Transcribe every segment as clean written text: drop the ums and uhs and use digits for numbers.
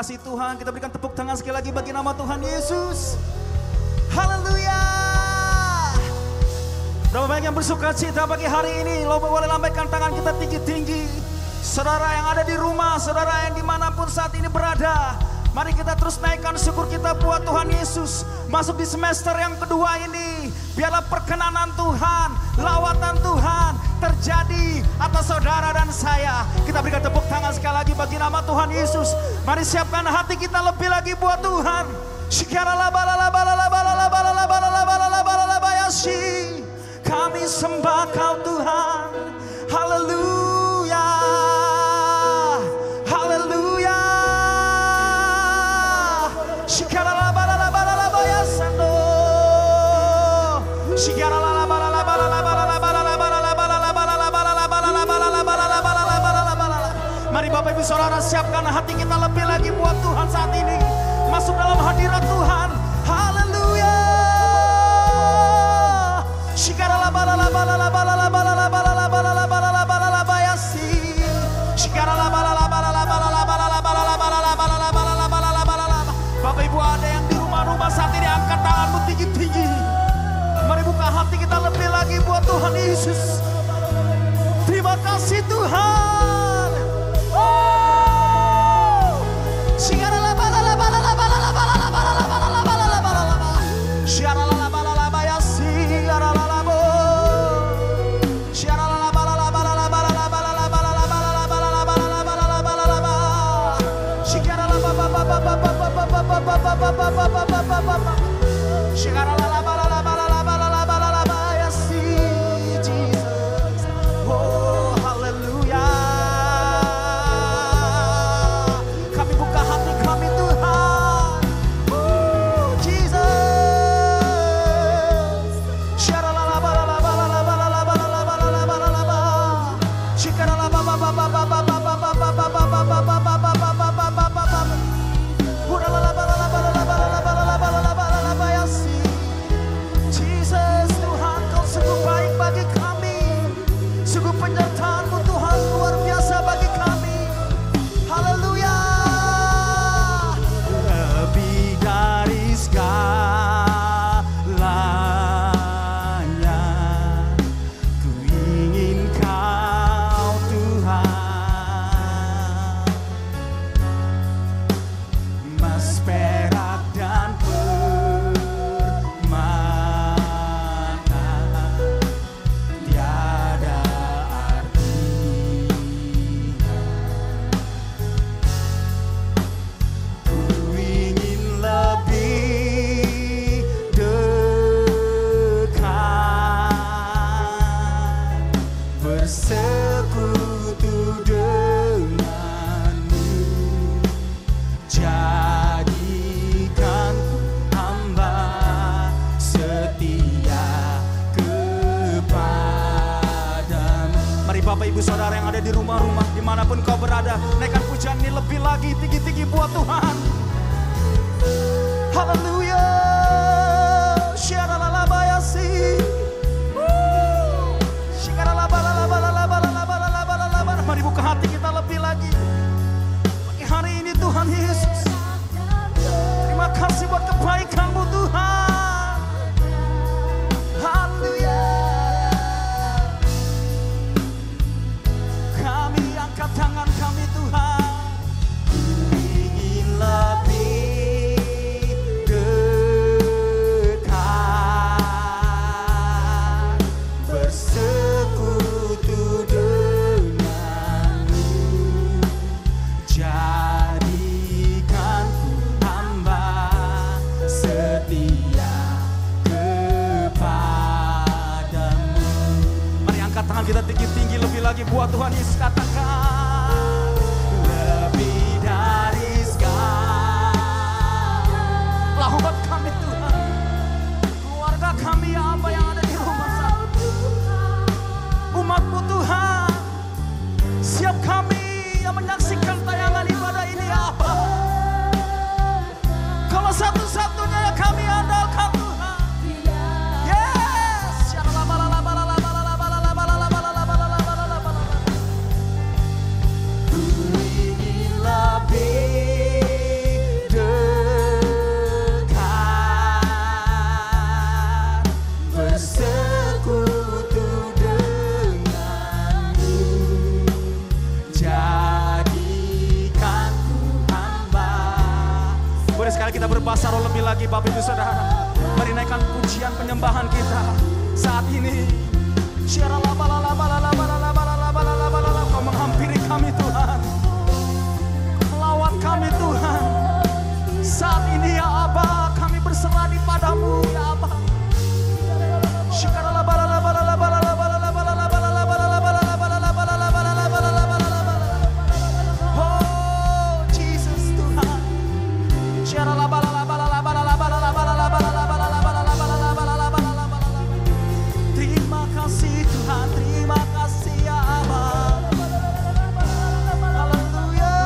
kasih Tuhan. Kita berikan tepuk tangan sekali lagi bagi nama Tuhan Yesus. Haleluya. Berapa banyak yang bersuka cita pagi hari ini? Lo boleh lambaikan tangan kita tinggi-tinggi. Saudara yang ada di rumah, saudara yang dimanapun saat ini berada, mari kita terus naikkan syukur kita buat Tuhan Yesus. Masuk di semester yang kedua ini, biarlah perkenanan Tuhan, lawatan Tuhan terjadi atas saudara dan saya. Kita berikan tepuk tangan sekali lagi bagi nama Tuhan Yesus. Mari siapkan hati kita lebih lagi buat Tuhan. Kami sembah Kau Tuhan. Haleluya. Haleluya. Mari Bapak Ibu Saudara siapkan hati kita lebih lagi buat Tuhan saat ini. Masuk dalam hadirat Tuhan. Haleluya. Bapak Ibu ada yang di rumah-rumah saat ini, angkat tanganmu tinggi-tinggi. Mari buka hati kita lebih lagi buat Tuhan Yesus. Terima kasih Tuhan. Bapak Ibu Saudara yang ada di rumah-rumah, dimanapun kau berada, naikkan pujian ini lebih lagi tinggi-tinggi buat Tuhan. Haleluya. Mari buka hati kita lebih lagi bagi hari ini Tuhan Yesus. Terima kasih buat kebaikan-Mu Tuhan. Haleluya. Tangan kami Tuhan, ingin lebih dekat, bersekutu denganmu, jadikan ku hamba setia kepadamu. Mari angkat tangan kita tinggi-tinggi lebih lagi buat Tuhan Yesus, katakan umat kami Tuhan, keluarga kami apa yang ada di rumah saat umat-Mu Tuhan, siap kami yang menyaksikan tayangan ibadah ini apa. Kalau satu-satunya yang kami andalkan Tuhan, yes. kita berbahasa roh lebih lagi Bapak Ibu Saudara. Mari naikkan pujian penyembahan kita saat ini. Kau menghampiri kami Tuhan, melawat kami Tuhan. Saat ini ya Aba, kami berserah di padamu ya Aba. Oh Jesus Tuhan. Terima kasih Tuhan, terima kasih ya Aba. Haleluya.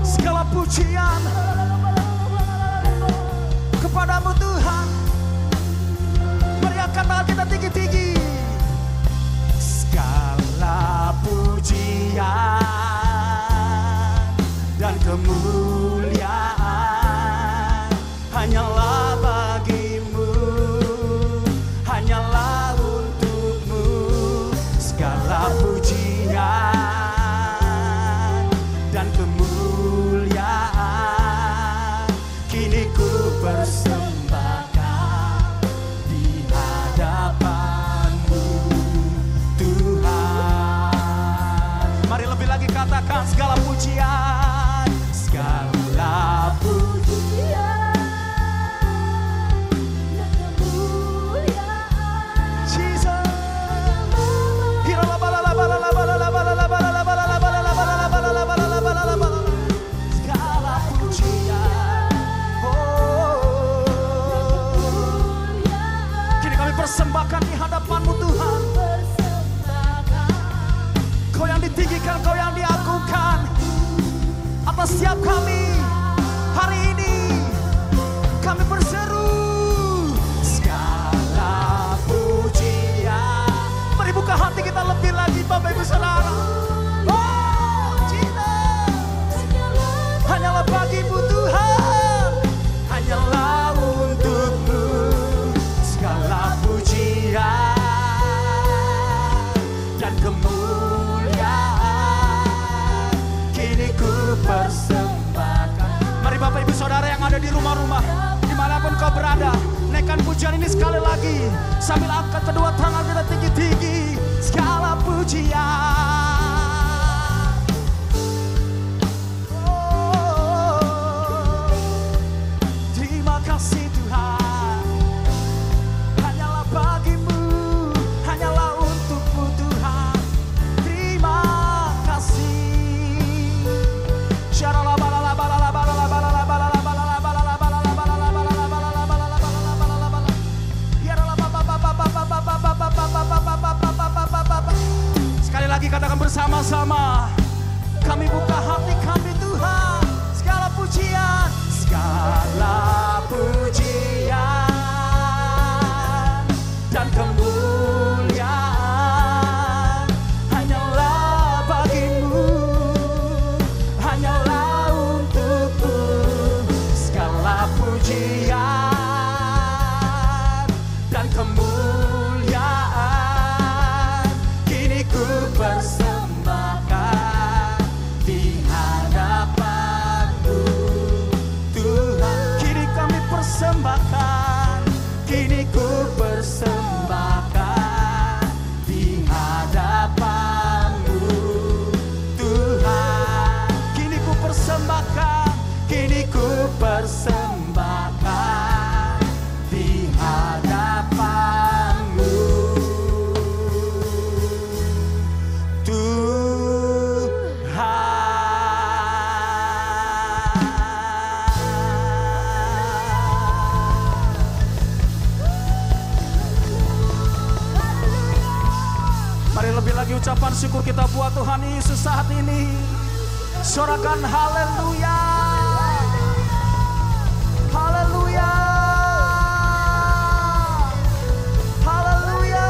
Segala pujian kepadamu Tuhan. Mari angkat tangan kita tinggi-tinggi. Segala pujian dan kemuliaan hanyalah bagimu, hanyalah untukmu. Segala pujian dan kemuliaan kini ku persembahkan di hadapanmu Tuhan. Mari lebih lagi katakan segala pujian, segala pujian dan kemuliaan. Jesus. Segala pujian. Kini kami persembahkan di hadapanmu Tuhan. Kau yang ditinggikan, kau yang diagungkan atas setiap kami. Hari ini kami berseru segala pujian. Mari buka hati kita lebih lagi Bapak Ibu Saudara. Oh Jesus, hanyalah bagimu Tuhan, hanyalah untukmu. Segala pujian dan kemuliaan kini ku persembahkan. Mari Bapak Ibu Saudara yang ada di rumah-rumah, dimanapun kau berada, naikkan pujian ini sekali lagi sambil angkat kedua tangan kita tinggi-tinggi. Segala pujian. Oh, terima kasih Tuhan. Hanyalah bagimu, hanyalah untukmu Tuhan. Terima kasih. Sekali lagi katakan bersama-sama. Kami buka hati kami Tuhan. Segala pujian, segala pujian dan kemuliaan hanyalah bagimu, hanyalah untukmu. Segala pujian dan kemuliaan kini ku persembahkan di hadapanmu Tuhan. Kini kami persembahkan, kini ku persembahkan di hadapanmu Tuhan. Kini ku persembahkan, kini ku persembahkan di hadapanmu Mari lebih lagi ucapan syukur kita buat Tuhan Yesus saat ini. Sorakan haleluya. Haleluya. Haleluya.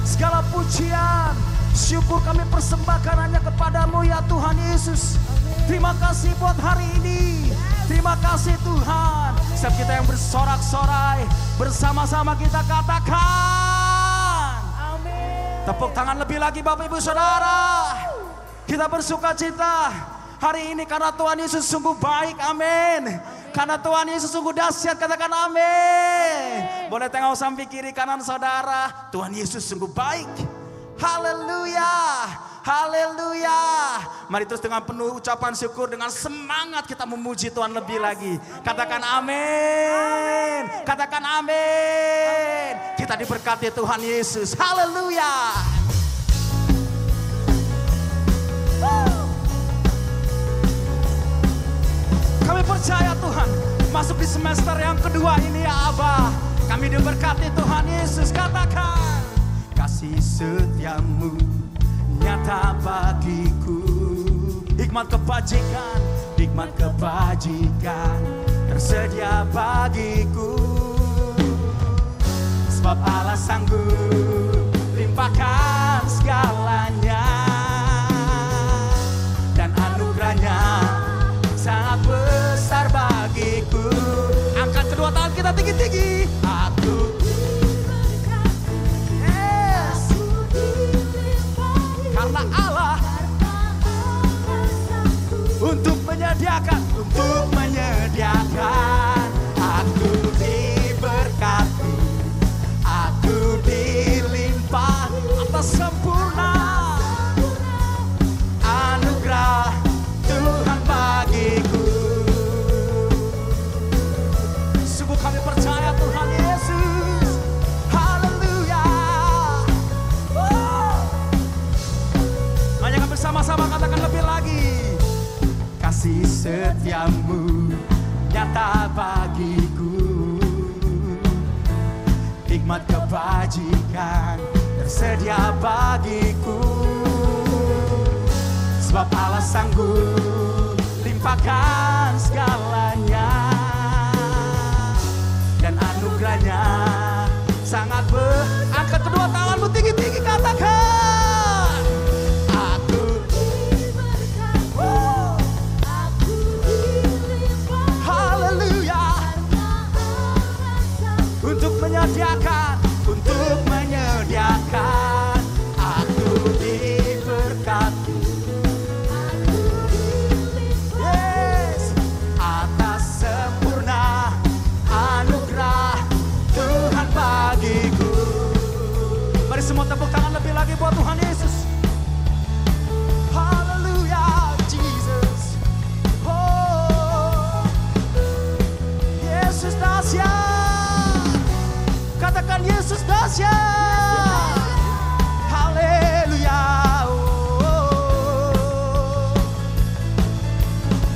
Segala pujian, syukur kami persembahkan hanya kepadamu ya Tuhan Yesus. Terima kasih buat hari ini. Terima kasih Tuhan. Setiap kita yang bersorak-sorai, bersama-sama kita katakan. Amin. Tepuk tangan lebih lagi Bapak Ibu Saudara. Kita bersuka cita hari ini karena Tuhan Yesus sungguh baik. Amin. Karena Tuhan Yesus sungguh dahsyat, katakan amin. Boleh tengok samping kiri kanan saudara. Tuhan Yesus sungguh baik. Haleluya. Haleluya. Mari terus dengan penuh ucapan syukur, dengan semangat kita memuji Tuhan lebih lagi. Katakan amin. Katakan amin. Kita diberkati Tuhan Yesus. Haleluya. Kami percaya Tuhan, masuk di semester yang kedua ini ya Abah. Kami diberkati Tuhan Yesus. Katakan, kasih setiamu nyata bagiku, hikmat kebajikan tersedia bagiku. Sebab Allah sanggup limpahkan segalanya, dan anugerahnya sangat besar bagiku. Angkat kedua tangan kita tinggi-tinggi. Aku karena Allah untuk menyediakan, aku diberkati, aku dilimpahi atas sempurna anugerah Tuhan bagiku. Sungguh kami percaya Tuhan Yesus. Haleluya. Mari kami bersama-sama katakan lebih lagi. Kasih setiamu nyata bagiku, hikmat kebajikan tersedia bagiku. Sebab Allah sanggup limpahkan segalanya, dan anugerahnya sangat Angkat kedua tanganmu tinggi-tinggi, katakan, aku diberkati, aku dilimpahkan. Haleluya. Untuk menyediakan, aku diberkati. Yes, atas sempurna anugerah Tuhan bagiku. Mari semua tepuk tangan lebih lagi buat Tuhan Yesus. Haleluya, Jesus. Oh, Yesus dahsyat. Katakan Yesus dahsyat. Haleluya. Oh.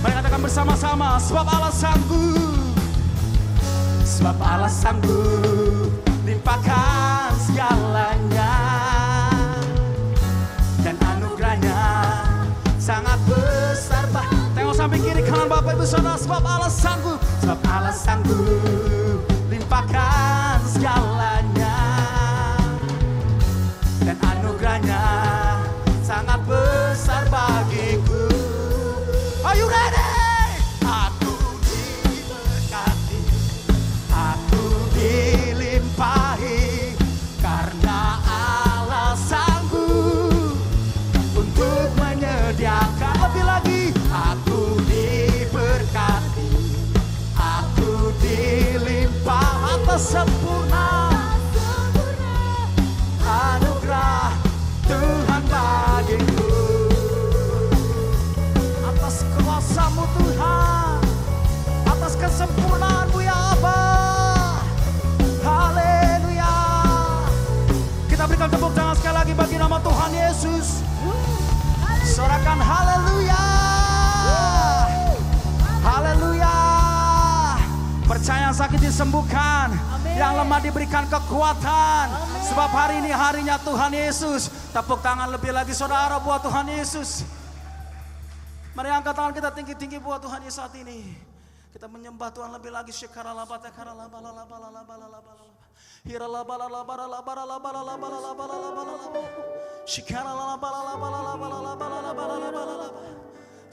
Mari katakan bersama-sama, sebab Allah sanggup limpahkan segalanya, dan anugerahnya sangat besar. Tengok sampai kiri kanan Bapak Ibu Saudara. Sebab Allah sanggup limpahkan segalanya, dan anugerahnya sangat besar bagiku. Are you ready? Aku diberkati, aku dilimpahi, karena Allah sanggup untuk menyediakan. Lebih lagi, aku diberkati, aku dilimpah atas sempurna anugerah Tuhan bagiku. Atas kuasa-Mu Tuhan, atas kesempurnaan-Mu ya Abah. Haleluya. Kita berikan tepuk tangan sekali lagi bagi nama Tuhan Yesus. Sorakan haleluya. Haleluya. Percaya yang sakit disembuhkan, yang lemah diberikan kekuatan. Sebab hari ini harinya Tuhan Yesus. Tepuk tangan lebih lagi saudara buat Tuhan Yesus. Mari angkat tangan kita tinggi-tinggi buat Tuhan Yesus saat ini. Kita menyembah Tuhan lebih lagi.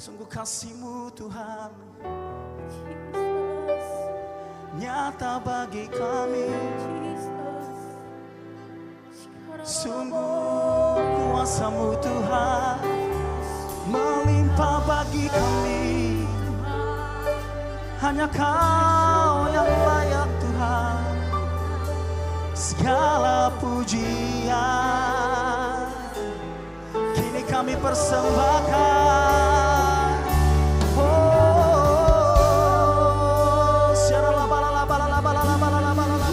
Sungguh kasih-Mu Tuhan nyata bagi kami. Sungguh kuasa-Mu Tuhan melimpah bagi kami. Hanya Kau yang layak Tuhan segala pujian. Kini kami persembahkan. Oh, siara balala balala balala balala balala.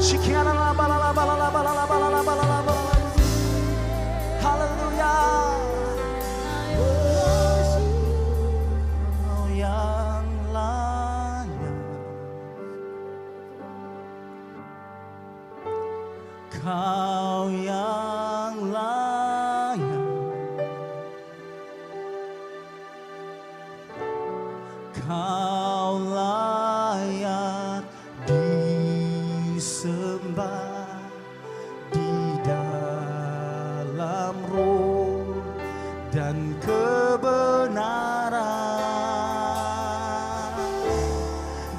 Shikiara balala balala balala balala balala. Haleluya. Kau yang layak. Kau yang layak. Kau layak disembah di dalam roh dan kebenaran.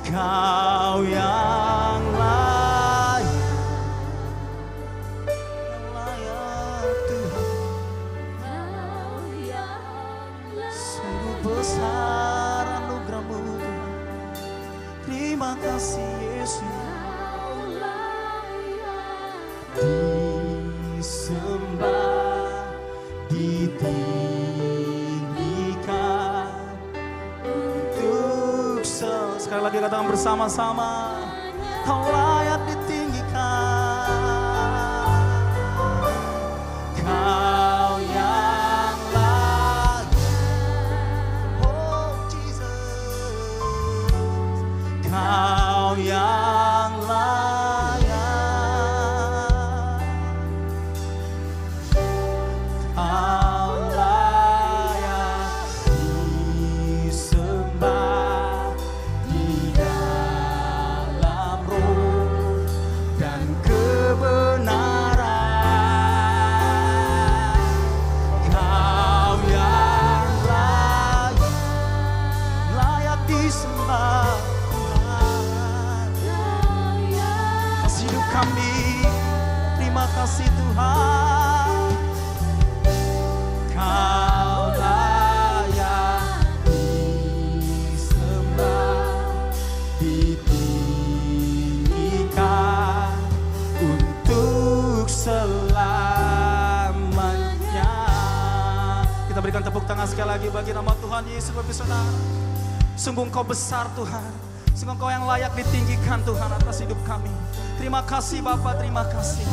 Kau yang layak Tuhan. Sungguh besar anugerah-Mu Tuhan. Terima kasih Yesus. Disembah, ditinggikan untuk sekali lagi katakan bersama-sama. Kau layak ditinggikan. Kau yang layak. Oh Jesus. Kau yang layak. Kau layak disembah di dalam roh dan kebenaran. Kau yang layak disembah Tuhan. Kasih hidup kami, terima kasih Tuhan. Kau layak disembah, ditinggikan untuk selamanya. Kita berikan tepuk tangan sekali lagi bagi nama Tuhan Yesus, Bapak Saudara. Sungguh Engkau besar Tuhan. Sungguh Engkau yang layak ditinggikan Tuhan atas hidup kami. Terima kasih Bapa, terima kasih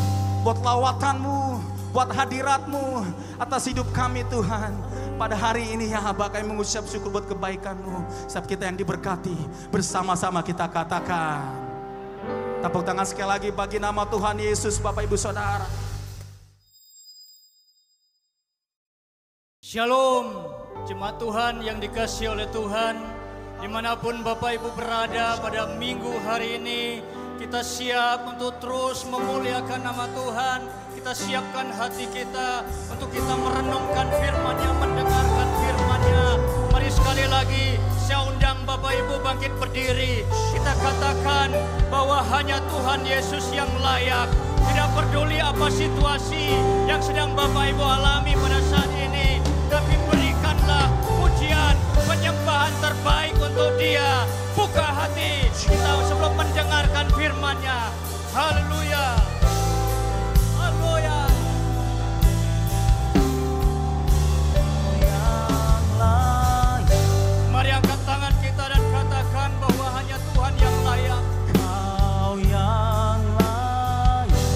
buat lawatan-Mu, buat hadirat-Mu atas hidup kami Tuhan. Pada hari ini ya Abah, kami mengucap syukur buat kebaikan-Mu. Setiap kita yang diberkati, bersama-sama kita katakan. Tepuk tangan sekali lagi bagi nama Tuhan Yesus, Bapak Ibu Saudara. Shalom, jemaat Tuhan yang dikasihi oleh Tuhan. Dimanapun Bapak Ibu berada pada minggu hari ini, kita siap untuk terus memuliakan nama Tuhan. Kita siapkan hati kita untuk kita merenungkan firman-Nya, mendengarkan firman-Nya. Mari sekali lagi saya undang Bapak Ibu bangkit berdiri. Kita katakan bahwa hanya Tuhan Yesus yang layak. Tidak peduli apa situasi yang sedang Bapak Ibu alami pada saat ini, tapi berikanlah pujian, penyembahan terbaik untuk Dia. Buka hati kita sebelum mendengarkan firman-Nya. Haleluya. Haleluya. Mari angkat tangan kita dan katakan bahwa hanya Tuhan yang layak. Kau yang layak.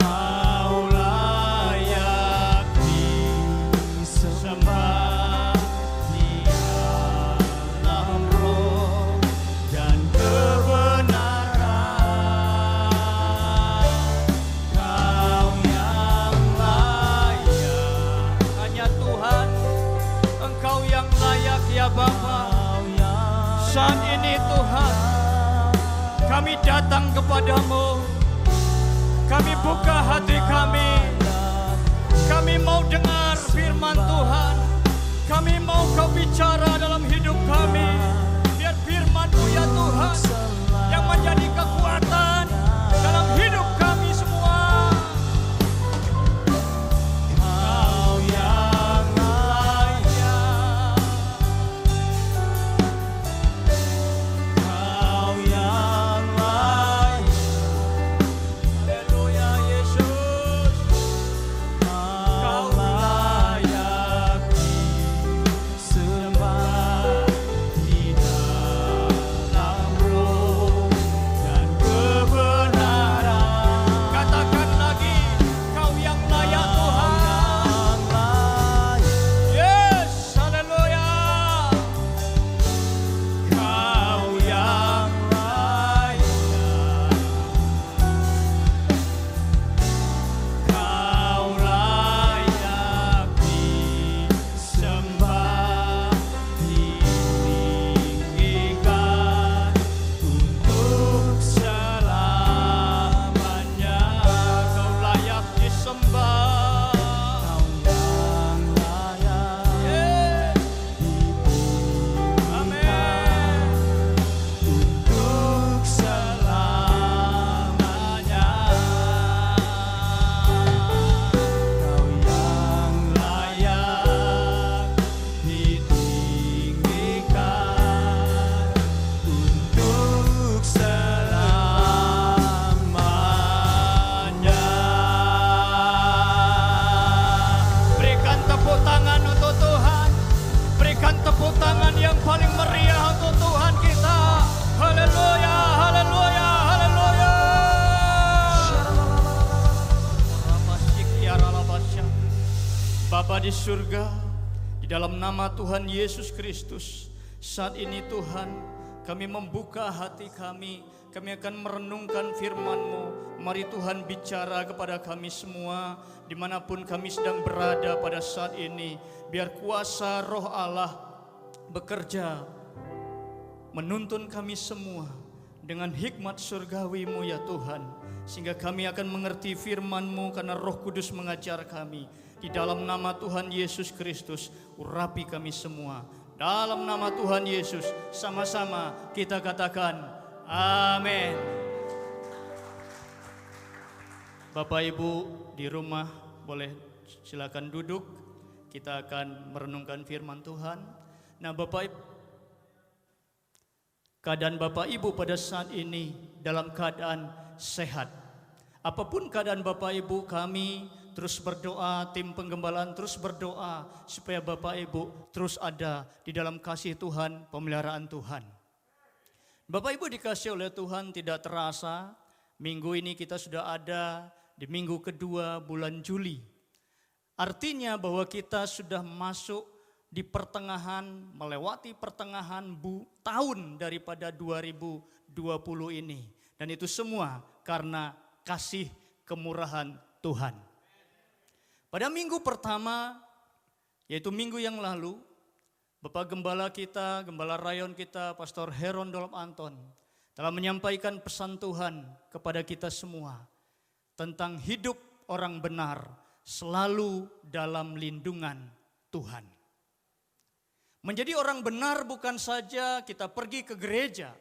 Kau layak disembah di dalam roh dan kebenaran. Kau yang layak. Hanya Tuhan, Engkau yang layak ya Bapa. Saat ini Tuhan, kami datang kepadamu. Kami buka hati kami. Kami mau dengar firman Tuhan. kami. Biar firman-Mu ya Tuhan yang menjadi kekuatan dalam hidup kami semua. Kau yang layak, Kau yang layak. Haleluya Yesus, Kau layak disembah di dalam roh dan kebenaran. Katakan lagi, Kau yang layak Tuhan. Yes, haleluya. Kau yang layak, Kau layak disembah, ditinggikan untuk selamanya. Kau layak disembah, Kau yang layak. Yes. Amin. Untuk selamanya. Kau yang layak ditinggikan untuk selamanya. Berikan tepuk tangan untuk Tuhan. Berikan tepuk tangan yang paling meriah untuk Tuhan kita. Haleluya, haleluya, haleluya. Bapa di surga, di dalam nama Tuhan Yesus Kristus, saat ini Tuhan, kami membuka hati kami akan merenungkan firman-Mu. Mari Tuhan bicara kepada kami semua, dimanapun kami sedang berada pada saat ini. Biar kuasa Roh Allah bekerja, menuntun kami semua dengan hikmat surgawi-Mu ya Tuhan. Sehingga kami akan mengerti firman-Mu karena Roh Kudus mengajar kami. Di dalam nama Tuhan Yesus Kristus, urapi kami semua. Dalam nama Tuhan Yesus, sama-sama kita katakan amin. Bapak Ibu di rumah boleh silakan duduk. Kita akan merenungkan firman Tuhan. Nah Bapak Ibu, keadaan Bapak Ibu pada saat ini dalam keadaan sehat. Apapun keadaan Bapak Ibu, kami terus berdoa, tim penggembalaan terus berdoa supaya Bapak Ibu terus ada di dalam kasih Tuhan, pemeliharaan Tuhan. Bapak Ibu dikasih oleh Tuhan, tidak terasa minggu ini kita sudah ada di minggu kedua bulan Juli. Artinya bahwa kita sudah masuk di pertengahan, melewati pertengahan tahun daripada 2020 ini. Dan itu semua karena kasih kemurahan Tuhan. Pada minggu pertama, yaitu minggu yang lalu, Bapak Gembala kita, Gembala Rayon kita, Pastor Heron Dolop Anton, telah menyampaikan pesan Tuhan kepada kita semua tentang hidup orang benar selalu dalam lindungan Tuhan. Menjadi orang benar bukan saja kita pergi ke gereja,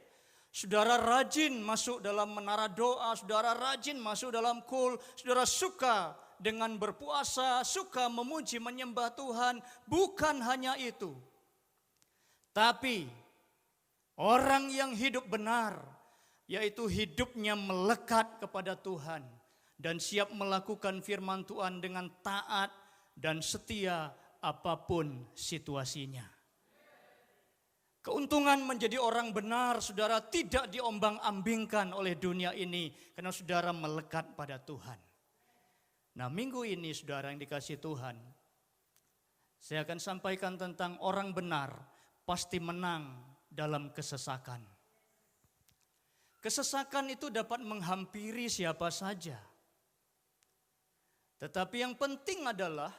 saudara rajin masuk dalam menara doa, saudara rajin masuk dalam kul, saudara suka dengan berpuasa, suka memuji menyembah Tuhan. Bukan hanya itu, tapi orang yang hidup benar, yaitu hidupnya melekat kepada Tuhan dan siap melakukan firman Tuhan dengan taat dan setia apapun situasinya. Keuntungan menjadi orang benar, saudara, tidak diombang-ambingkan oleh dunia ini karena saudara melekat pada Tuhan. Nah, minggu ini saudara yang dikasihi Tuhan, saya akan sampaikan tentang orang benar pasti menang dalam kesesakan. Kesesakan itu dapat menghampiri siapa saja. Tetapi yang penting adalah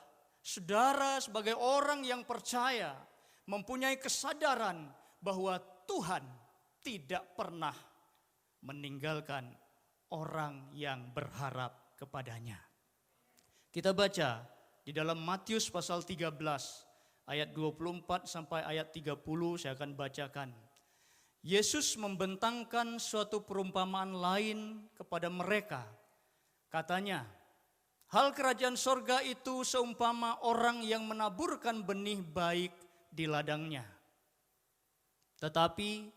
saudara sebagai orang yang percaya mempunyai kesadaran bahwa Tuhan tidak pernah meninggalkan orang yang berharap kepadanya. Kita baca di dalam Matius pasal 13 ayat 24 sampai ayat 30 saya akan bacakan. Yesus membentangkan suatu perumpamaan lain kepada mereka. Katanya, hal kerajaan sorga itu seumpama orang yang menaburkan benih baik di ladangnya. Tetapi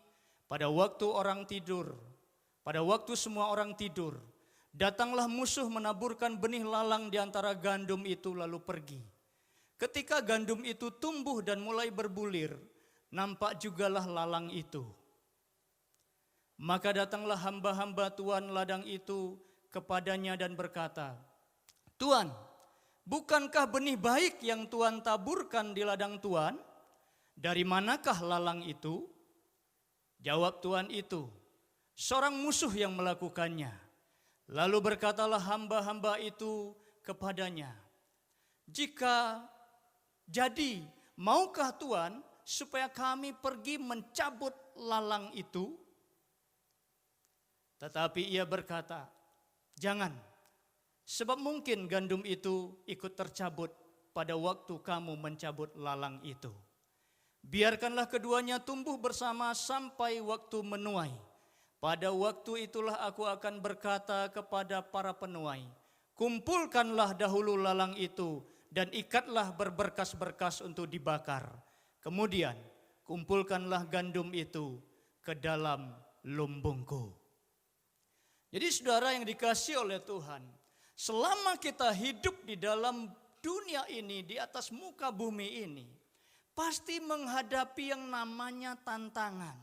pada waktu semua orang tidur, datanglah musuh menaburkan benih lalang di antara gandum itu lalu pergi. Ketika gandum itu tumbuh dan mulai berbulir, nampak jugalah lalang itu. Maka datanglah hamba-hamba tuan ladang itu kepadanya dan berkata, Tuan, bukankah benih baik yang Tuan taburkan di ladang Tuan? Dari manakah lalang itu? Jawab tuan itu, seorang musuh yang melakukannya. Lalu berkatalah hamba-hamba itu kepadanya, Jika jadi, maukah Tuan supaya kami pergi mencabut lalang itu? Tetapi ia berkata, Jangan, sebab mungkin gandum itu ikut tercabut pada waktu kamu mencabut lalang itu. Biarkanlah keduanya tumbuh bersama sampai waktu menuai. Pada waktu itulah aku akan berkata kepada para penuai, Kumpulkanlah dahulu lalang itu dan ikatlah berberkas-berkas untuk dibakar. Kemudian kumpulkanlah gandum itu ke dalam lumbungku. Jadi saudara yang dikasihi oleh Tuhan, selama kita hidup di dalam dunia ini, di atas muka bumi ini, pasti menghadapi yang namanya tantangan.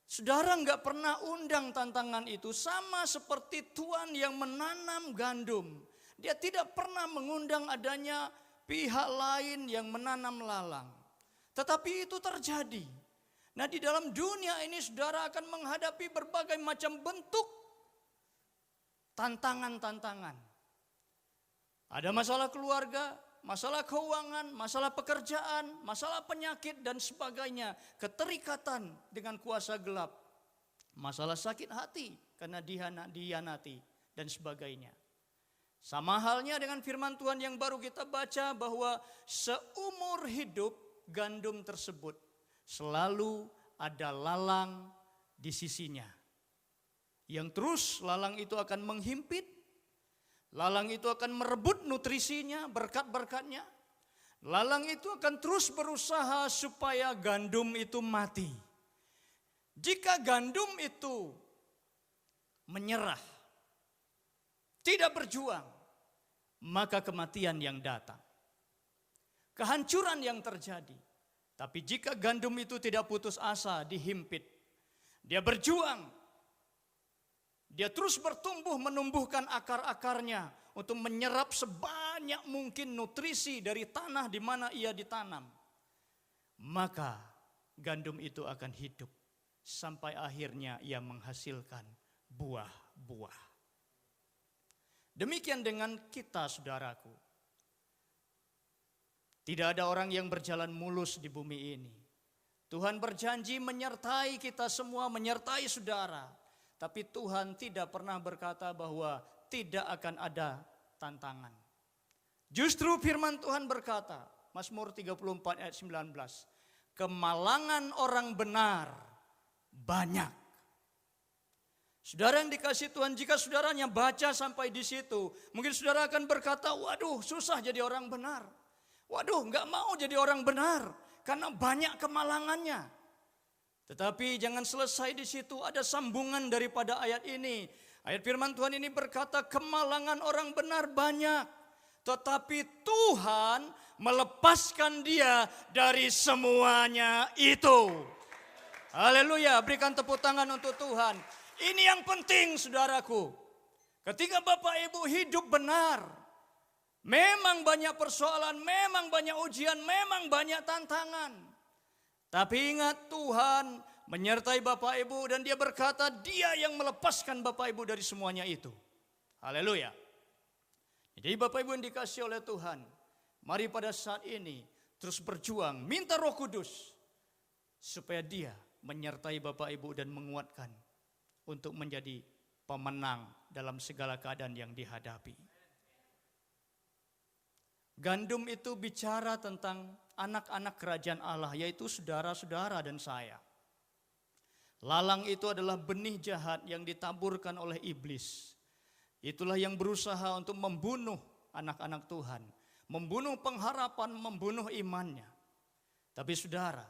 Saudara enggak pernah undang tantangan itu, sama seperti Tuhan yang menanam gandum. Dia tidak pernah mengundang adanya pihak lain yang menanam lalang. Tetapi itu terjadi. Nah, di dalam dunia ini saudara akan menghadapi berbagai macam bentuk tantangan-tantangan. Ada masalah keluarga, masalah keuangan, masalah pekerjaan, masalah penyakit dan sebagainya. Keterikatan dengan kuasa gelap. Masalah sakit hati karena dihianati dan sebagainya. Sama halnya dengan firman Tuhan yang baru kita baca bahwa seumur hidup gandum tersebut selalu ada lalang di sisinya. Yang terus lalang itu akan menghimpit, lalang itu akan merebut nutrisinya, berkat-berkatnya. Lalang itu akan terus berusaha supaya gandum itu mati. Jika gandum itu menyerah, tidak berjuang, maka kematian yang datang. Kehancuran yang terjadi. Tapi jika gandum itu tidak putus asa, dihimpit, dia berjuang, dia terus bertumbuh menumbuhkan akar-akarnya untuk menyerap sebanyak mungkin nutrisi dari tanah di mana ia ditanam. Maka gandum itu akan hidup sampai akhirnya ia menghasilkan buah-buah. Demikian dengan kita, saudaraku. Tidak ada orang yang berjalan mulus di bumi ini. Tuhan berjanji menyertai kita semua, menyertai saudara. Tapi Tuhan tidak pernah berkata bahwa tidak akan ada tantangan. Justru firman Tuhan berkata, Mazmur 34 ayat 19, kemalangan orang benar banyak. Saudara yang dikasihi Tuhan, jika saudaranya baca sampai di situ, mungkin saudara akan berkata, waduh susah jadi orang benar. Waduh enggak mau jadi orang benar karena banyak kemalangannya. Tetapi jangan selesai di situ, ada sambungan daripada ayat ini. Ayat firman Tuhan ini berkata kemalangan orang benar banyak, tetapi Tuhan melepaskan dia dari semuanya itu. Haleluya, berikan tepuk tangan untuk Tuhan. Ini yang penting saudaraku. Ketika Bapak Ibu hidup benar, memang banyak persoalan, memang banyak ujian, memang banyak tantangan. Tapi ingat Tuhan menyertai Bapak Ibu dan dia berkata dia yang melepaskan Bapak Ibu dari semuanya itu. Haleluya. Jadi Bapak Ibu yang dikasihi oleh Tuhan, mari pada saat ini terus berjuang, minta Roh Kudus supaya dia menyertai Bapak Ibu dan menguatkan untuk menjadi pemenang dalam segala keadaan yang dihadapi. Gandum itu bicara tentang anak-anak kerajaan Allah, yaitu saudara-saudara dan saya. Lalang itu adalah benih jahat yang ditaburkan oleh iblis. Itulah yang berusaha untuk membunuh anak-anak Tuhan, membunuh pengharapan, membunuh imannya. Tapi saudara,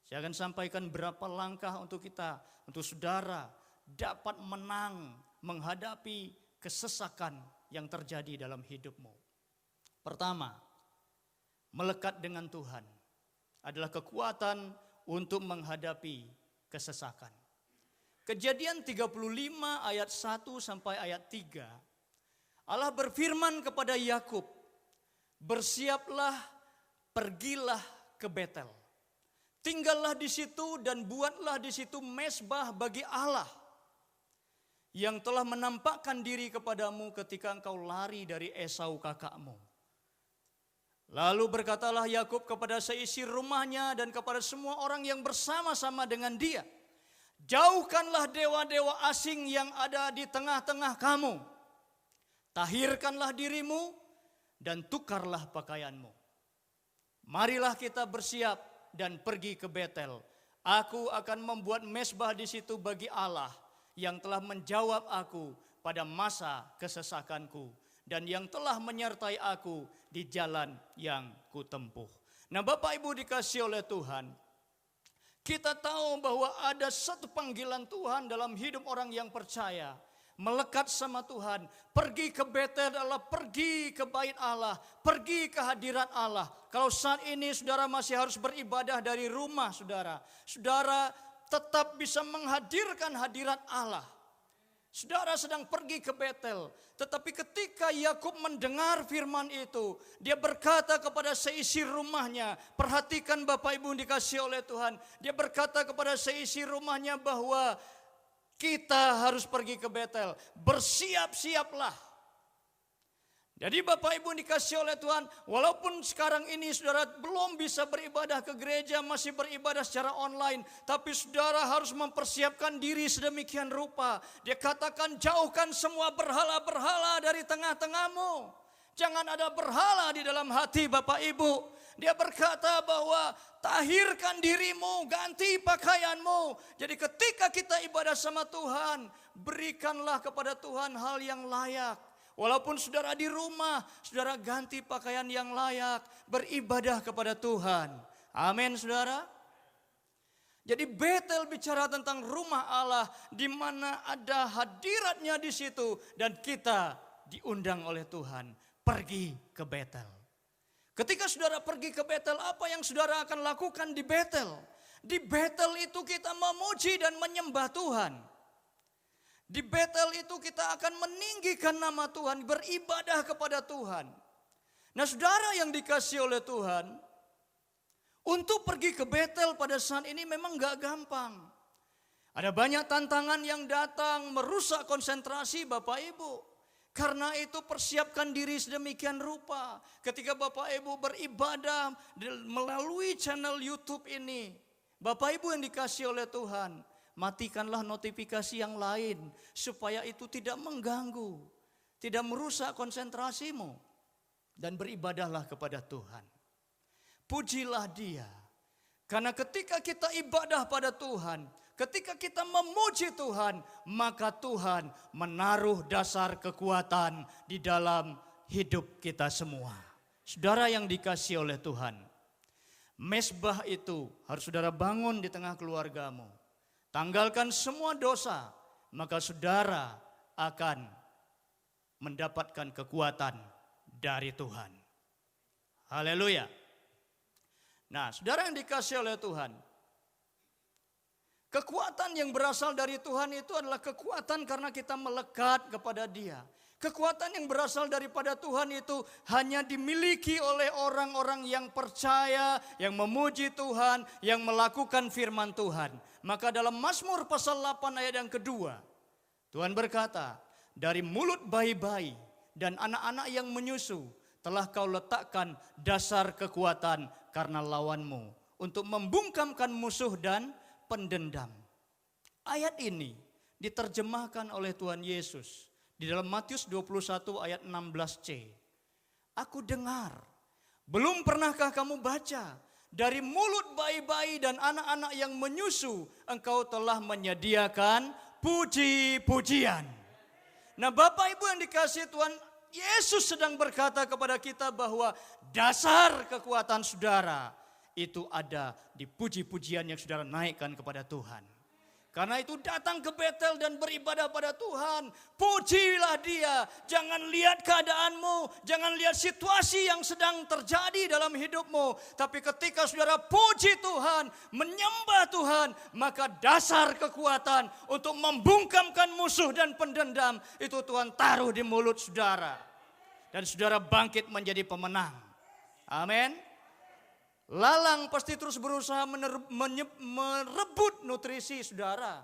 saya akan sampaikan berapa langkah untuk kita, untuk saudara dapat menang menghadapi kesesakan yang terjadi dalam hidupmu. Pertama, melekat dengan Tuhan adalah kekuatan untuk menghadapi kesesakan. Kejadian 35 ayat 1 sampai ayat 3. Allah berfirman kepada Yakub, "Bersiaplah, pergilah ke Betel. Tinggallah di situ dan buatlah di situ mezbah bagi Allah yang telah menampakkan diri kepadamu ketika engkau lari dari Esau kakakmu." Lalu berkatalah Yakub kepada seisi rumahnya dan kepada semua orang yang bersama-sama dengan dia, "Jauhkanlah dewa-dewa asing yang ada di tengah-tengah kamu. Tahirkanlah dirimu dan tukarlah pakaianmu. Marilah kita bersiap dan pergi ke Betel. Aku akan membuat mezbah di situ bagi Allah yang telah menjawab aku pada masa kesesakanku dan yang telah menyertai aku di jalan yang kutempuh." Nah, Bapak Ibu dikasihi oleh Tuhan, kita tahu bahwa ada satu panggilan Tuhan dalam hidup orang yang percaya. Melekat sama Tuhan, pergi ke Betel adalah pergi ke bait Allah, pergi ke hadirat Allah. Kalau saat ini saudara masih harus beribadah dari rumah saudara, saudara tetap bisa menghadirkan hadirat Allah. Saudara sedang pergi ke Betel, tetapi ketika Yakub mendengar firman itu, dia berkata kepada seisi rumahnya, perhatikan Bapak Ibu dikasihi oleh Tuhan, dia berkata kepada seisi rumahnya bahwa kita harus pergi ke Betel, bersiap-siaplah. Jadi Bapak Ibu dikasihi oleh Tuhan, walaupun sekarang ini saudara belum bisa beribadah ke gereja, masih beribadah secara online, tapi saudara harus mempersiapkan diri sedemikian rupa. Dia katakan, jauhkan semua berhala-berhala dari tengah-tengahmu. Jangan ada berhala di dalam hati Bapak Ibu. Dia berkata bahwa tahirkan dirimu, ganti pakaianmu. Jadi ketika kita ibadah sama Tuhan, berikanlah kepada Tuhan hal yang layak. Walaupun saudara di rumah, saudara ganti pakaian yang layak, beribadah kepada Tuhan. Amin saudara. Jadi Betel bicara tentang rumah Allah di mana ada hadiratnya di situ dan kita diundang oleh Tuhan pergi ke Betel. Ketika saudara pergi ke Betel, apa yang saudara akan lakukan di Betel? Di Betel itu kita memuji dan menyembah Tuhan. Di Betel itu kita akan meninggikan nama Tuhan, beribadah kepada Tuhan. Nah saudara yang dikasihi oleh Tuhan, untuk pergi ke Betel pada saat ini memang gak gampang. Ada banyak tantangan yang datang merusak konsentrasi Bapak Ibu. Karena itu persiapkan diri sedemikian rupa. Ketika Bapak Ibu beribadah melalui channel YouTube ini, Bapak Ibu yang dikasihi oleh Tuhan, matikanlah notifikasi yang lain supaya itu tidak mengganggu, tidak merusak konsentrasimu, dan beribadahlah kepada Tuhan. Pujilah Dia, karena ketika kita ibadah pada Tuhan, ketika kita memuji Tuhan, maka Tuhan menaruh dasar kekuatan di dalam hidup kita semua. Saudara yang dikasihi oleh Tuhan, mezbah itu harus saudara bangun di tengah keluargamu. Tanggalkan semua dosa, maka saudara akan mendapatkan kekuatan dari Tuhan. Haleluya. Nah, saudara yang dikasihi oleh Tuhan, kekuatan yang berasal dari Tuhan itu adalah kekuatan karena kita melekat kepada Dia. Kekuatan yang berasal daripada Tuhan itu hanya dimiliki oleh orang-orang yang percaya, yang memuji Tuhan, yang melakukan firman Tuhan. Maka dalam Mazmur pasal 8 ayat yang kedua, Tuhan berkata, dari mulut bayi-bayi dan anak-anak yang menyusu telah kau letakkan dasar kekuatan karena lawanmu, untuk membungkamkan musuh dan pendendam. Ayat ini diterjemahkan oleh Tuhan Yesus di dalam Matius 21 ayat 16c. aku dengar. Belum pernahkah kamu baca? Dari mulut bayi-bayi dan anak-anak yang menyusu, engkau telah menyediakan puji-pujian. Nah Bapak Ibu yang dikasihi Tuhan, Yesus sedang berkata kepada kita bahwa dasar kekuatan saudara itu ada di puji-pujian yang saudara naikkan kepada Tuhan. Karena itu datang ke Betel dan beribadah pada Tuhan. Pujilah Dia. Jangan lihat keadaanmu. Jangan lihat situasi yang sedang terjadi dalam hidupmu. Tapi ketika saudara puji Tuhan, menyembah Tuhan, maka dasar kekuatan untuk membungkamkan musuh dan pendendam itu Tuhan taruh di mulut saudara. Dan saudara bangkit menjadi pemenang. Amin. Lalang pasti terus berusaha merebut nutrisi saudara.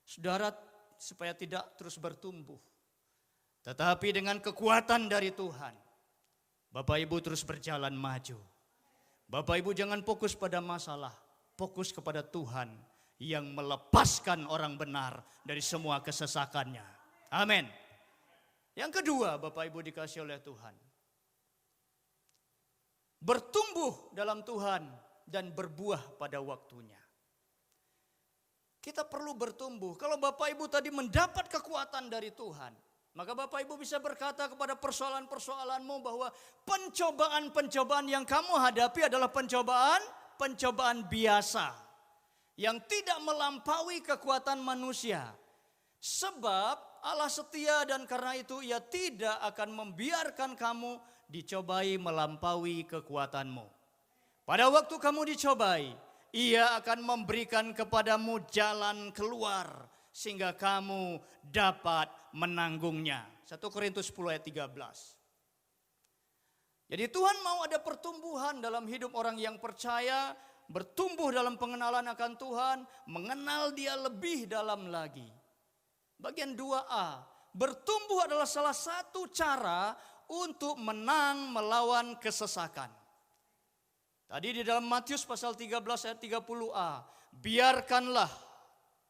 Saudara supaya tidak terus bertumbuh. Tetapi dengan kekuatan dari Tuhan, Bapak Ibu terus berjalan maju. Bapak Ibu jangan fokus pada masalah, fokus kepada Tuhan yang melepaskan orang benar dari semua kesesakannya. Amin. Yang kedua, Bapak Ibu dikasih oleh Tuhan, bertumbuh dalam Tuhan dan berbuah pada waktunya. Kita perlu bertumbuh. Kalau Bapak Ibu tadi mendapat kekuatan dari Tuhan, maka Bapak Ibu bisa berkata kepada persoalan-persoalanmu bahwa pencobaan-pencobaan yang kamu hadapi adalah pencobaan biasa yang tidak melampaui kekuatan manusia. Sebab Allah setia dan karena itu Ia tidak akan membiarkan kamu dicobai melampaui kekuatanmu. Pada waktu kamu dicobai, Ia akan memberikan kepadamu jalan keluar sehingga kamu dapat menanggungnya. 1 Korintus 10 ayat 13. Jadi Tuhan mau ada pertumbuhan dalam hidup orang yang percaya, bertumbuh dalam pengenalan akan Tuhan, mengenal Dia lebih dalam lagi. Bagian 2a, bertumbuh adalah salah satu cara untuk menang melawan kesesakan. Tadi di dalam Matius pasal 13 ayat 30a, biarkanlah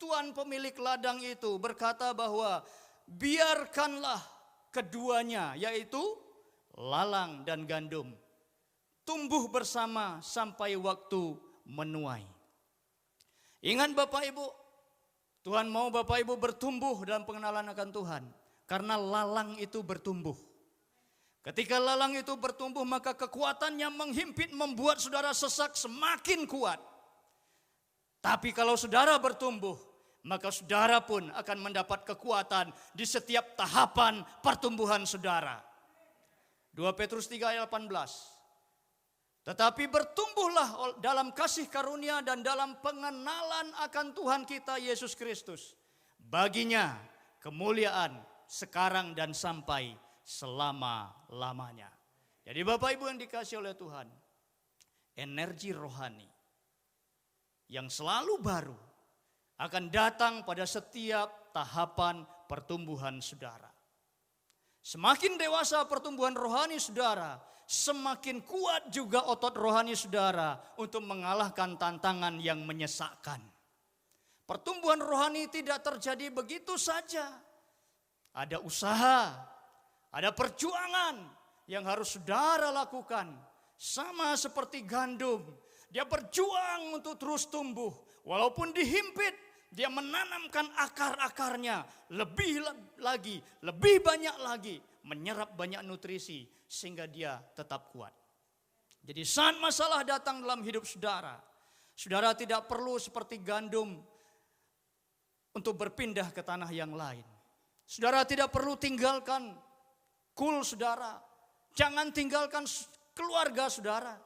Tuhan pemilik ladang itu berkata bahwa biarkanlah keduanya, yaitu lalang dan gandum, tumbuh bersama sampai waktu menuai. Ingat Bapak Ibu, Tuhan mau Bapak Ibu bertumbuh dalam pengenalan akan Tuhan. Karena lalang itu bertumbuh. Ketika lalang itu bertumbuh, maka kekuatannya menghimpit membuat saudara sesak semakin kuat. Tapi kalau saudara bertumbuh, maka saudara pun akan mendapat kekuatan di setiap tahapan pertumbuhan saudara. 2 Petrus 3 ayat 18. Tetapi bertumbuhlah dalam kasih karunia dan dalam pengenalan akan Tuhan kita Yesus Kristus. Baginya kemuliaan sekarang dan sampai selama-lamanya. Jadi Bapak Ibu yang dikasih oleh Tuhan, energi rohani yang selalu baru akan datang pada setiap tahapan pertumbuhan saudara. Semakin dewasa pertumbuhan rohani saudara, semakin kuat juga otot rohani saudara untuk mengalahkan tantangan yang menyesakkan. Pertumbuhan rohani tidak terjadi begitu saja. Ada usaha, ada perjuangan yang harus saudara lakukan. Sama seperti gandum, dia berjuang untuk terus tumbuh. Walaupun dihimpit, dia menanamkan akar-akarnya lebih lagi, lebih banyak lagi, menyerap banyak nutrisi sehingga dia tetap kuat. Jadi saat masalah datang dalam hidup saudara, saudara tidak perlu seperti gandum untuk berpindah ke tanah yang lain. Saudara tidak perlu tinggalkan kul saudara, jangan tinggalkan keluarga saudara.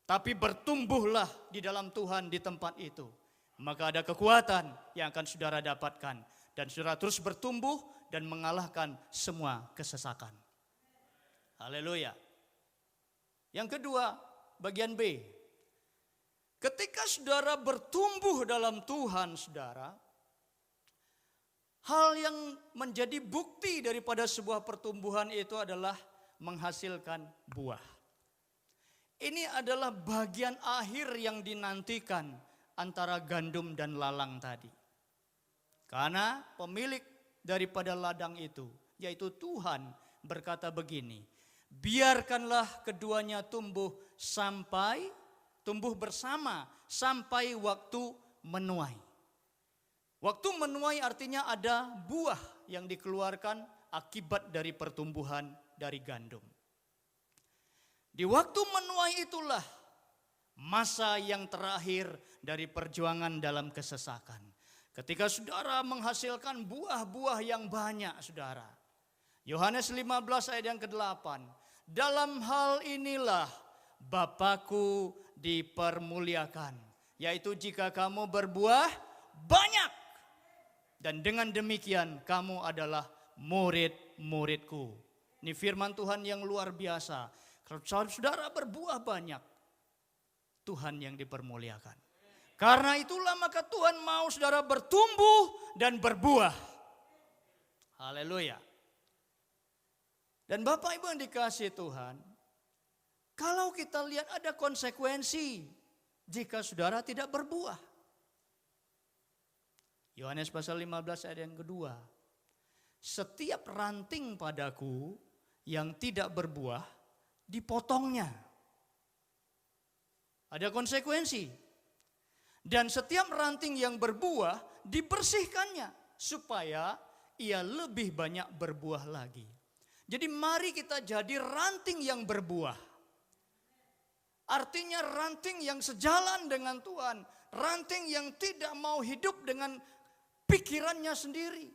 Tapi bertumbuhlah di dalam Tuhan di tempat itu. Maka ada kekuatan yang akan saudara dapatkan. Dan saudara terus bertumbuh dan mengalahkan semua kesesakan. Haleluya. Yang kedua, bagian B. Ketika saudara bertumbuh dalam Tuhan, saudara, hal yang menjadi bukti daripada sebuah pertumbuhan itu adalah menghasilkan buah. Ini adalah bagian akhir yang dinantikan antara gandum dan lalang tadi. Karena pemilik daripada ladang itu, yaitu Tuhan, berkata begini, biarkanlah keduanya tumbuh bersama sampai waktu menuai. Waktu menuai artinya ada buah yang dikeluarkan akibat dari pertumbuhan dari gandum. Di waktu menuai itulah masa yang terakhir dari perjuangan dalam kesesakan. Ketika saudara menghasilkan buah-buah yang banyak, saudara. Yohanes 15 ayat yang ke-8. Dalam hal inilah Bapakku dipermuliakan, yaitu jika kamu berbuah banyak. Dan dengan demikian kamu adalah murid-muridku. Ini firman Tuhan yang luar biasa. Kalau saudara berbuah banyak, Tuhan yang dipermuliakan. Karena itulah maka Tuhan mau saudara bertumbuh dan berbuah. Haleluya. Dan Bapak Ibu yang dikasihi Tuhan, kalau kita lihat ada konsekuensi jika saudara tidak berbuah. Yohanes pasal 15 ayat yang kedua. Setiap ranting padaku yang tidak berbuah, dipotongnya. Ada konsekuensi. Dan setiap ranting yang berbuah, dibersihkannya. Supaya ia lebih banyak berbuah lagi. Jadi mari kita jadi ranting yang berbuah. Artinya ranting yang sejalan dengan Tuhan. Ranting yang tidak mau hidup dengan pikirannya sendiri.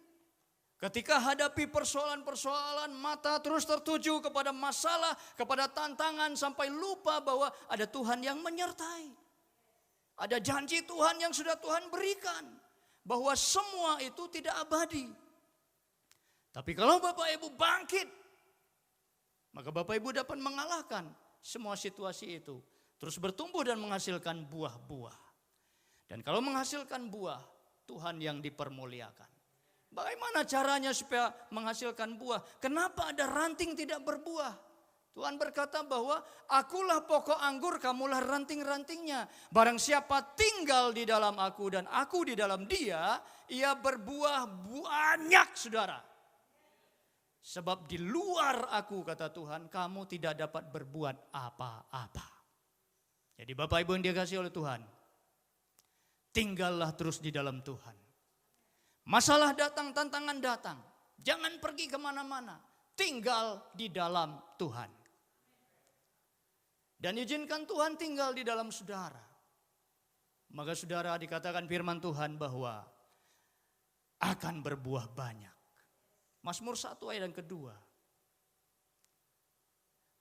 Ketika hadapi persoalan-persoalan, mata terus tertuju kepada masalah, kepada tantangan, sampai lupa bahwa ada Tuhan yang menyertai. Ada janji Tuhan yang sudah Tuhan berikan, bahwa semua itu tidak abadi. Tapi kalau Bapak Ibu bangkit, maka Bapak Ibu dapat mengalahkan semua situasi itu. Terus bertumbuh dan menghasilkan buah-buah. Dan kalau menghasilkan buah, Tuhan yang dipermuliakan. Bagaimana caranya supaya menghasilkan buah? Kenapa ada ranting tidak berbuah? Tuhan berkata bahwa akulah pokok anggur, kamulah ranting-rantingnya. Barang siapa tinggal di dalam aku dan aku di dalam dia, ia berbuah banyak, saudara. Sebab di luar aku, kata Tuhan, kamu tidak dapat berbuat apa-apa. Jadi Bapak Ibu yang dikasihi oleh Tuhan, tinggallah terus di dalam Tuhan. Masalah datang, tantangan datang. Jangan pergi kemana-mana. Tinggal di dalam Tuhan. Dan izinkan Tuhan tinggal di dalam saudara. Maka saudara, dikatakan firman Tuhan bahwa akan berbuah banyak. Mazmur 1 ayat yang kedua.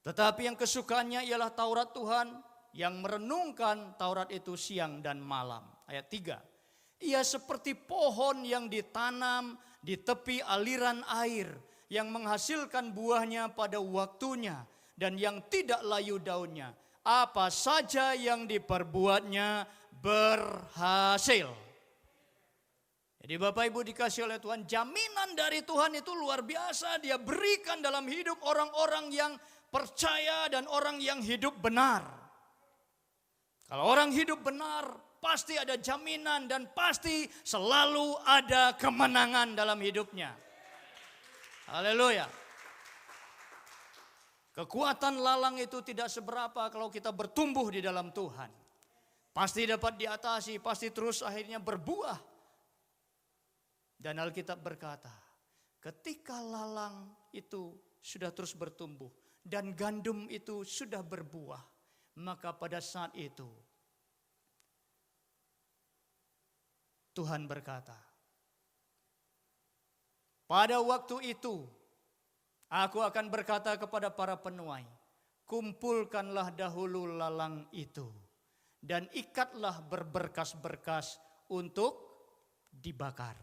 Tetapi yang kesukaannya ialah Taurat Tuhan, yang merenungkan Taurat itu siang dan malam. Ayat 3. Ia seperti pohon yang ditanam di tepi aliran air, yang menghasilkan buahnya pada waktunya, dan yang tidak layu daunnya. Apa saja yang diperbuatnya berhasil. Jadi Bapak Ibu dikasih oleh Tuhan, jaminan dari Tuhan itu luar biasa. Dia berikan dalam hidup orang-orang yang percaya dan orang yang hidup benar. Kalau orang hidup benar, pasti ada jaminan dan pasti selalu ada kemenangan dalam hidupnya. Haleluya. Kekuatan lalang itu tidak seberapa kalau kita bertumbuh di dalam Tuhan. Pasti dapat diatasi, pasti terus akhirnya berbuah. Dan Alkitab berkata, ketika lalang itu sudah terus bertumbuh dan gandum itu sudah berbuah, maka pada saat itu Tuhan berkata, pada waktu itu aku akan berkata kepada para penuai, kumpulkanlah dahulu lalang itu dan ikatlah berberkas-berkas untuk dibakar.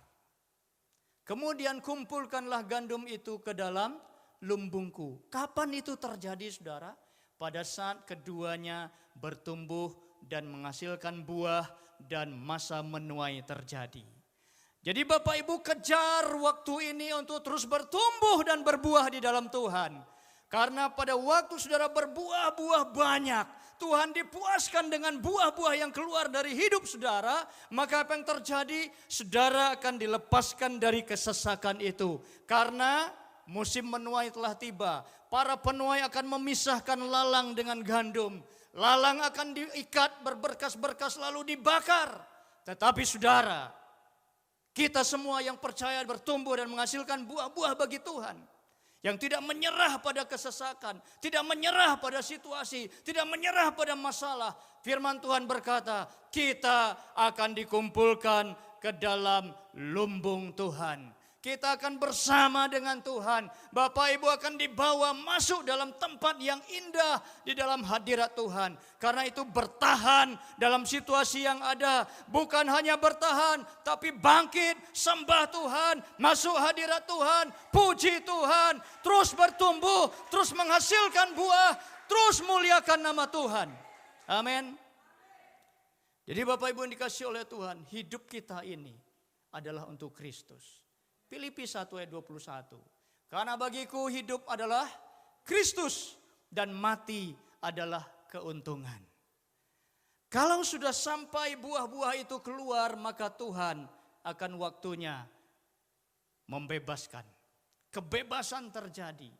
Kemudian kumpulkanlah gandum itu ke dalam lumbungku. Kapan itu terjadi, saudara? Pada saat keduanya bertumbuh dan menghasilkan buah dan masa menuai terjadi. Jadi Bapak Ibu kejar waktu ini untuk terus bertumbuh dan berbuah di dalam Tuhan. Karena pada waktu saudara berbuah-buah banyak, Tuhan dipuaskan dengan buah-buah yang keluar dari hidup saudara, maka apa yang terjadi? Saudara akan dilepaskan dari kesesakan itu. Karena musim menuai telah tiba. Para penuai akan memisahkan lalang dengan gandum. Lalang akan diikat berberkas-berkas lalu dibakar. Tetapi saudara, kita semua yang percaya bertumbuh dan menghasilkan buah-buah bagi Tuhan. Yang tidak menyerah pada kesesakan, tidak menyerah pada situasi, tidak menyerah pada masalah. Firman Tuhan berkata, kita akan dikumpulkan ke dalam lumbung Tuhan. Kita akan bersama dengan Tuhan. Bapak Ibu akan dibawa masuk dalam tempat yang indah di dalam hadirat Tuhan. Karena itu bertahan dalam situasi yang ada. Bukan hanya bertahan, tapi bangkit, sembah Tuhan, masuk hadirat Tuhan, puji Tuhan, terus bertumbuh, terus menghasilkan buah, terus muliakan nama Tuhan. Amin. Jadi Bapak Ibu yang dikasihi oleh Tuhan, hidup kita ini adalah untuk Kristus. Filipi 1 ayat 21. Karena bagiku hidup adalah Kristus dan mati adalah keuntungan. Kalau sudah sampai buah-buah itu keluar, maka Tuhan akan waktunya membebaskan. Kebebasan terjadi.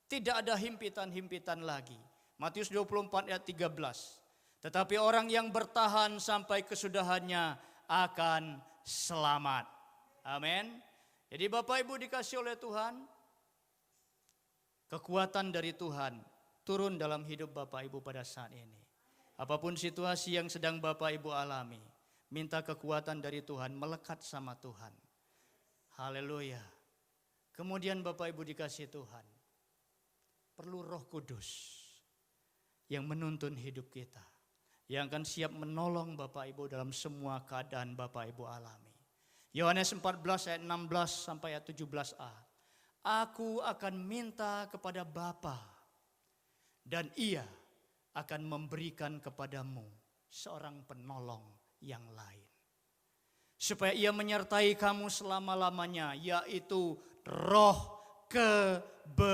Tidak ada himpitan-himpitan lagi. Matius 24 ayat 13. Tetapi orang yang bertahan sampai kesudahannya akan selamat. Amin. Jadi Bapak Ibu dikasih oleh Tuhan, kekuatan dari Tuhan turun dalam hidup Bapak Ibu pada saat ini. Apapun situasi yang sedang Bapak Ibu alami, minta kekuatan dari Tuhan, melekat sama Tuhan. Haleluya. Kemudian Bapak Ibu dikasih Tuhan, perlu Roh Kudus yang menuntun hidup kita, yang akan siap menolong Bapak Ibu dalam semua keadaan Bapak Ibu alami. Yohanes 14 ayat 16 sampai ayat 17a. Aku akan minta kepada Bapa dan Ia akan memberikan kepadamu seorang penolong yang lain. Supaya Ia menyertai kamu selama-lamanya, yaitu Roh kebenaran.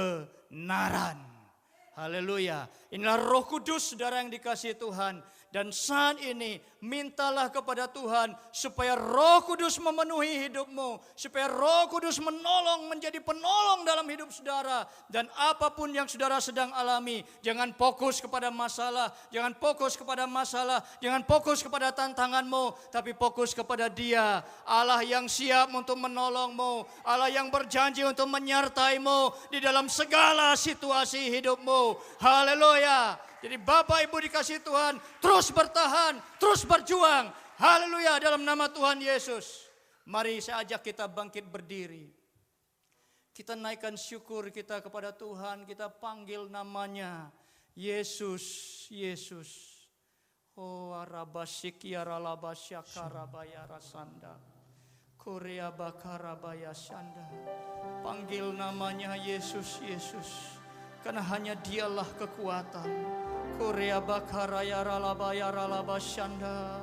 Haleluya. Inilah Roh Kudus saudara yang dikasihi Tuhan. Dan saat ini mintalah kepada Tuhan supaya Roh Kudus memenuhi hidupmu. Supaya Roh Kudus menolong, menjadi penolong dalam hidup saudara. Dan apapun yang saudara sedang alami, jangan fokus kepada masalah. Jangan fokus kepada masalah. Jangan fokus kepada tantanganmu. Tapi fokus kepada Dia. Allah yang siap untuk menolongmu. Allah yang berjanji untuk menyertaimu di dalam segala situasi hidupmu. Haleluya. Jadi Bapak Ibu dikasih Tuhan, terus bertahan, terus berjuang. Haleluya dalam nama Tuhan Yesus. Mari saya ajak kita bangkit berdiri. Kita naikkan syukur kita kepada Tuhan, kita panggil namanya. Yesus, Yesus. Oh arabasik ya ralabasya karabaya rasanda. Korea bakarabaya sanda. Panggil namanya Yesus, Yesus. Karena hanya Dialah kekuatan. Korea bakaraya ralabaya ralabasyanda.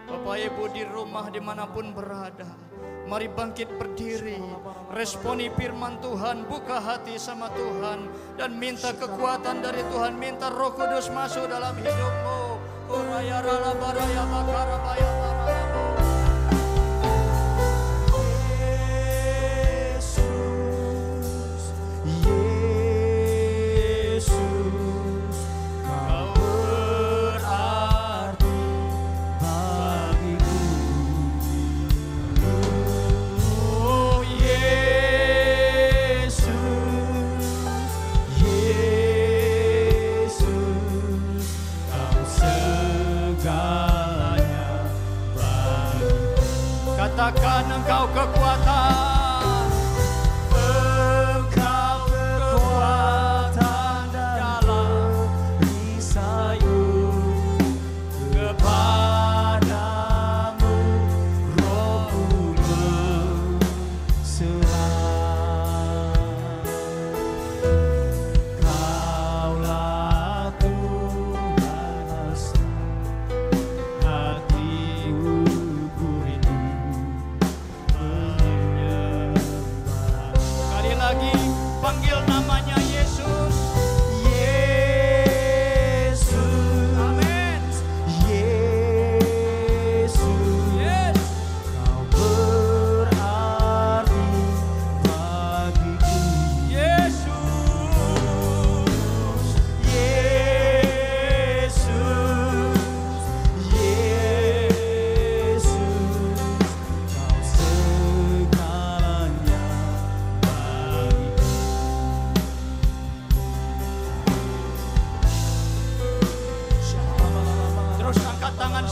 Bapak Ibu di rumah dimanapun berada, mari bangkit berdiri, responi firman Tuhan, buka hati sama Tuhan dan minta kekuatan dari Tuhan, minta Roh Kudus masuk dalam hidupmu. Korea ralabaraya bakarabaya ralaba. Segalanya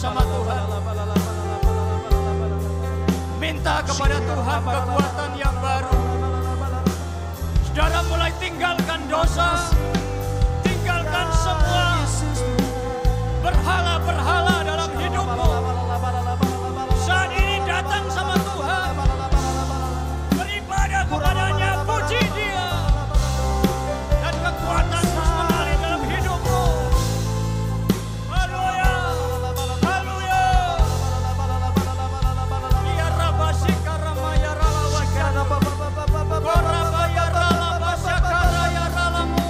sama Tuhan. Minta kepada Tuhan kekuatan yang baru. Saudara mulai tinggalkan dosa, tinggalkan semua berhala-berhala dalam hidupmu. Saat ini datang sama Tuhan, beribadah kepadanya, puji Dia, dan kekuatan terus mengalir dalam hidupmu. Haleluya, haleluya. Ya Rabasika Ramaya Ralawaka, Korabaya Ralabasakara ya Ralamu.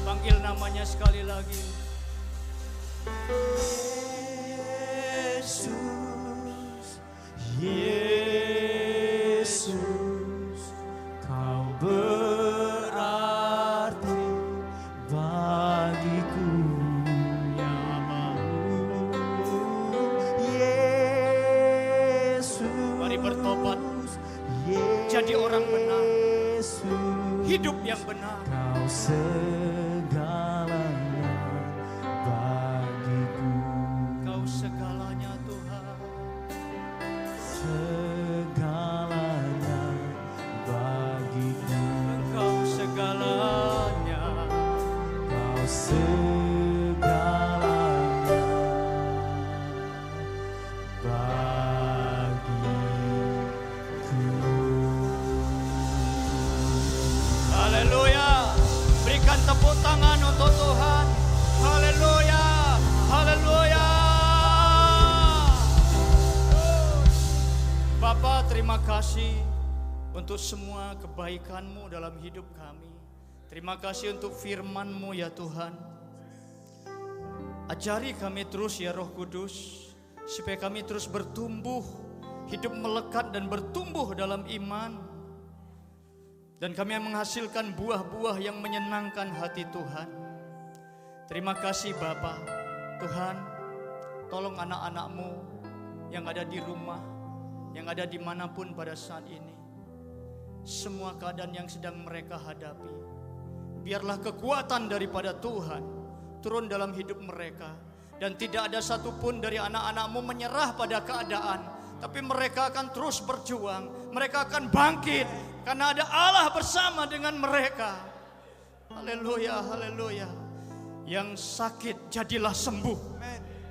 Panggil namanya sekali lagi. Yesus, Yesus, Kau berarti bagiku. Yesus, Mari bertobat, jadi orang benar, hidup yang benar. Kau segalanya bagiku. Kau segalanya Tuhan. Segalanya bagiku. Engkau segalanya. Kau segalanya bagiku. Haleluya. Berikan tepuk tangan untuk Tuhan. Haleluya. Haleluya. Bapa, terima kasih untuk semua kebaikan-Mu dalam hidup kami. Terima kasih untuk firman-Mu ya Tuhan. Ajari kami terus ya Roh Kudus, supaya kami terus bertumbuh, hidup melekat dan bertumbuh dalam iman. Dan kami menghasilkan buah-buah yang menyenangkan hati Tuhan. Terima kasih Bapa. Tuhan, tolong anak-anak-Mu yang ada di rumah, yang ada dimanapun pada saat ini. Semua keadaan yang sedang mereka hadapi, biarlah kekuatan daripada Tuhan turun dalam hidup mereka. Dan tidak ada satupun dari anak-anak-Mu menyerah pada keadaan, tapi mereka akan terus berjuang. Mereka akan bangkit karena ada Allah bersama dengan mereka. Haleluya, haleluya. Yang sakit jadilah sembuh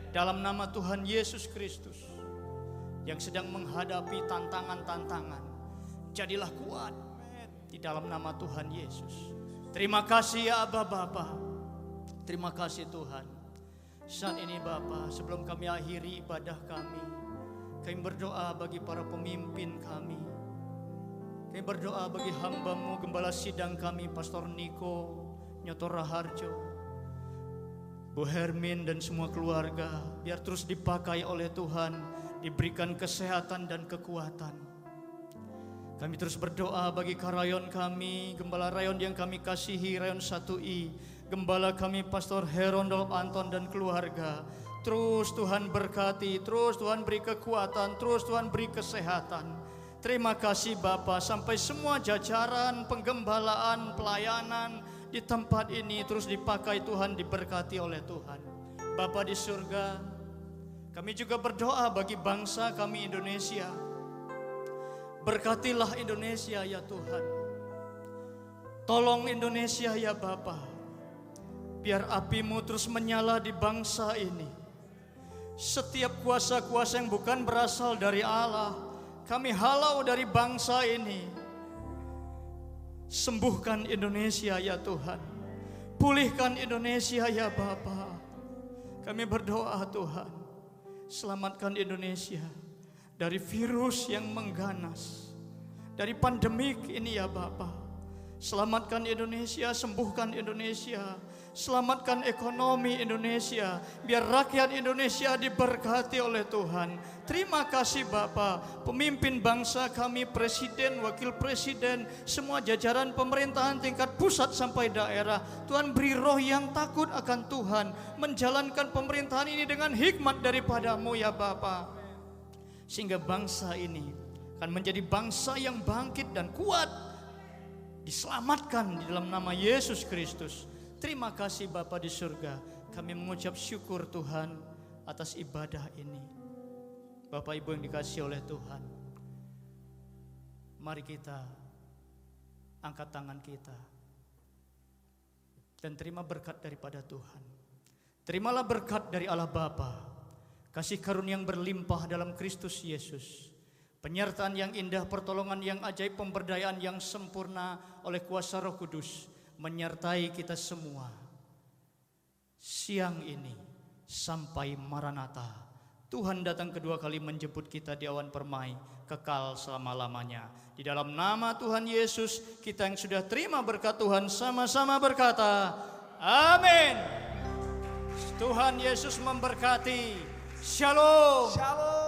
dalam nama Tuhan Yesus Kristus. Yang sedang menghadapi tantangan-tantangan, jadilah kuat di dalam nama Tuhan Yesus. Terima kasih ya Aba Bapa. Terima kasih Tuhan. Saat ini Bapa, sebelum kami akhiri ibadah kami berdoa bagi para pemimpin kami. Kami berdoa bagi hamba-Mu, Gembala Sidang kami, Pastor Niko, Nyoto Raharjo, Bu Hermin dan semua keluarga. Biar terus dipakai oleh Tuhan, diberikan kesehatan dan kekuatan. Kami terus berdoa bagi karayon kami, Gembala Rayon yang kami kasihi, Rayon 1I, Gembala kami Pastor Herondol Anton dan keluarga. Terus Tuhan berkati, terus Tuhan beri kekuatan, terus Tuhan beri kesehatan. Terima kasih Bapa, sampai semua jajaran penggembalaan, pelayanan di tempat ini terus dipakai Tuhan, diberkati oleh Tuhan. Bapa di surga, kami juga berdoa bagi bangsa kami Indonesia. Berkatilah Indonesia ya Tuhan. Tolong Indonesia ya Bapa. Biar api-Mu terus menyala di bangsa ini. Setiap kuasa-kuasa yang bukan berasal dari Allah, kami halau dari bangsa ini. Sembuhkan Indonesia ya Tuhan. Pulihkan Indonesia ya Bapa. Kami berdoa Tuhan, selamatkan Indonesia dari virus yang mengganas, dari pandemik ini ya Bapa. Selamatkan Indonesia, sembuhkan Indonesia, selamatkan ekonomi Indonesia, biar rakyat Indonesia diberkati oleh Tuhan. Terima kasih Bapa, pemimpin bangsa kami, presiden, wakil presiden, semua jajaran pemerintahan tingkat pusat sampai daerah. Tuhan beri roh yang takut akan Tuhan, menjalankan pemerintahan ini dengan hikmat daripada-Mu ya Bapa. sehingga bangsa ini akan menjadi bangsa yang bangkit dan kuat, diselamatkan di dalam nama Yesus Kristus. Terima kasih Bapa di surga, kami mengucap syukur Tuhan atas ibadah ini. Bapak Ibu yang dikasihi oleh Tuhan, mari kita angkat tangan kita dan terima berkat daripada Tuhan. Terimalah berkat dari Allah Bapa, kasih karunia yang berlimpah dalam Kristus Yesus, penyertaan yang indah, pertolongan yang ajaib, pemberdayaan yang sempurna oleh kuasa Roh Kudus menyertai kita semua siang ini sampai Maranatha. Tuhan datang kedua kali menjemput kita di awan permai kekal selama-lamanya. Di dalam nama Tuhan Yesus, kita yang sudah terima berkat Tuhan sama-sama berkata, amin. Tuhan Yesus memberkati. Shalom. Shalom.